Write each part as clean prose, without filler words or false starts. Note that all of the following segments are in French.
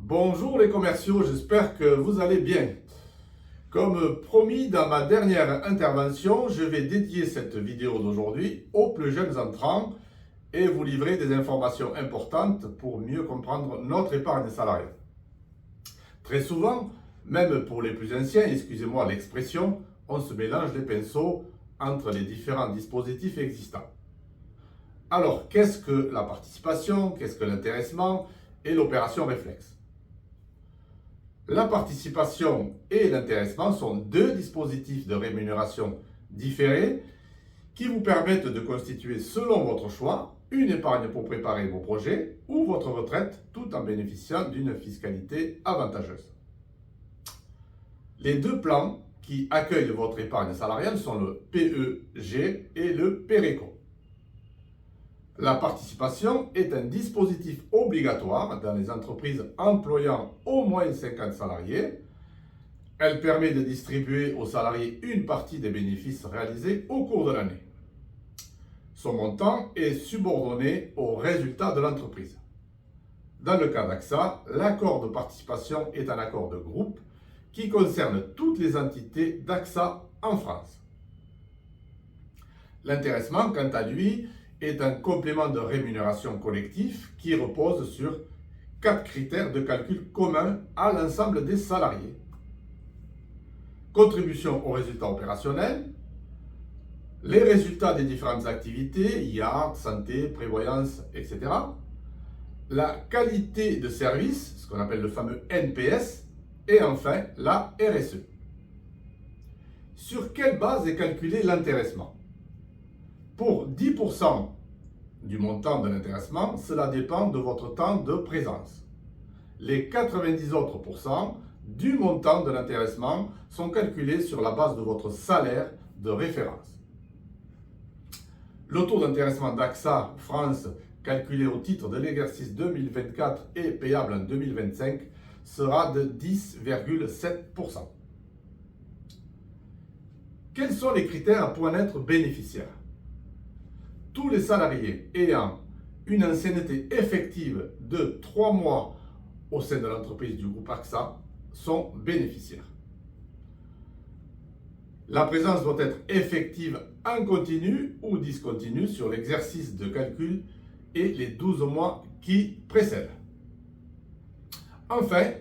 Bonjour les commerciaux, j'espère que vous allez bien. Comme promis dans ma dernière intervention, je vais dédier cette vidéo d'aujourd'hui aux plus jeunes entrants et vous livrer des informations importantes pour mieux comprendre notre épargne salariale. Très souvent, même pour les plus anciens, excusez-moi l'expression, on se mélange les pinceaux entre les différents dispositifs existants. Alors, qu'est-ce que la participation, qu'est-ce que l'intéressement et l'opération réflexe? La participation et l'intéressement sont deux dispositifs de rémunération différés qui vous permettent de constituer, selon votre choix, une épargne pour préparer vos projets ou votre retraite tout en bénéficiant d'une fiscalité avantageuse. Les deux plans qui accueillent votre épargne salariale sont le PEG et le PERECO. La participation est un dispositif obligatoire dans les entreprises employant au moins 50 salariés. Elle permet de distribuer aux salariés une partie des bénéfices réalisés au cours de l'année. Son montant est subordonné aux résultats de l'entreprise. Dans le cas d'AXA, l'accord de participation est un accord de groupe qui concerne toutes les entités d'AXA en France. L'intéressement, quant à lui, est un complément de rémunération collectif qui repose sur 4 critères de calcul communs à l'ensemble des salariés. Contribution aux résultats opérationnels, les résultats des différentes activités, IART, santé, prévoyance, etc. La qualité de service, ce qu'on appelle le fameux NPS, et enfin la RSE. Sur quelle base est calculé l'intéressement? Pour 10% du montant de l'intéressement, cela dépend de votre temps de présence. Les 90 autres pourcents du montant de l'intéressement sont calculés sur la base de votre salaire de référence. Le taux d'intéressement d'AXA France, calculé au titre de l'exercice 2024 et payable en 2025, sera de 10,7%. Quels sont les critères pour en être bénéficiaire? Tous les salariés ayant une ancienneté effective de 3 mois au sein de l'entreprise du groupe AXA sont bénéficiaires. La présence doit être effective en continu ou discontinue sur l'exercice de calcul et les 12 mois qui précèdent. Enfin,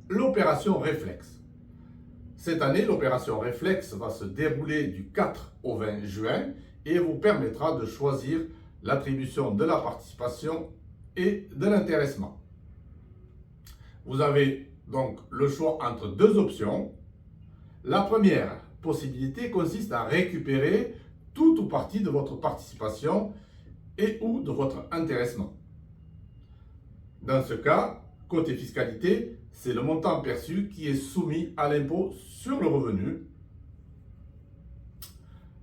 l'opération réflexe. Cette année, l'opération réflexe va se dérouler du 4 au 20 juin et vous permettra de choisir l'attribution de la participation et de l'intéressement. Vous avez donc le choix entre deux options. La première possibilité consiste à récupérer tout ou partie de votre participation et ou de votre intéressement. Dans ce cas, côté fiscalité, c'est le montant perçu qui est soumis à l'impôt sur le revenu.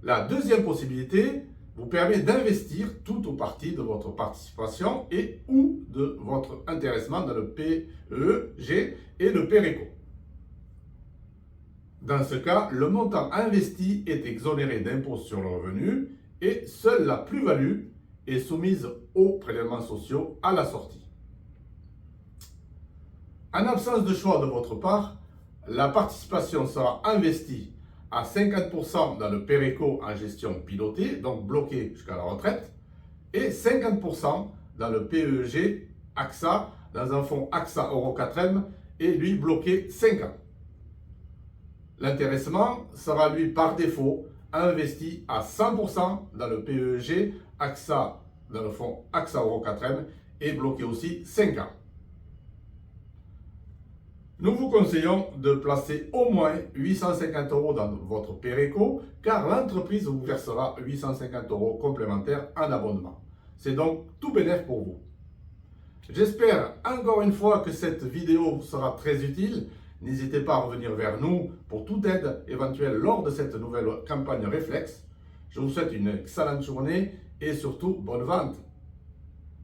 La deuxième possibilité vous permet d'investir tout ou partie de votre participation et ou de votre intéressement dans le PEG et le PERECO. Dans ce cas, le montant investi est exonéré d'impôt sur le revenu et seule la plus-value est soumise aux prélèvements sociaux à la sortie. En absence de choix de votre part, la participation sera investie à 50% dans le PERECO en gestion pilotée, donc bloqué jusqu'à la retraite, et 50% dans le PEG AXA, dans un fonds AXA Euro 4M, et lui bloqué 5 ans. L'intéressement sera lui par défaut investi à 100% dans le PEG AXA, dans le fonds AXA Euro 4M, et bloqué aussi 5 ans. Nous vous conseillons de placer au moins 850 € dans votre PERECO car l'entreprise vous versera 850 € complémentaires en abonnement. C'est donc tout bénéf pour vous. J'espère encore une fois que cette vidéo vous sera très utile. N'hésitez pas à revenir vers nous pour toute aide éventuelle lors de cette nouvelle campagne réflexe. Je vous souhaite une excellente journée et surtout bonne vente.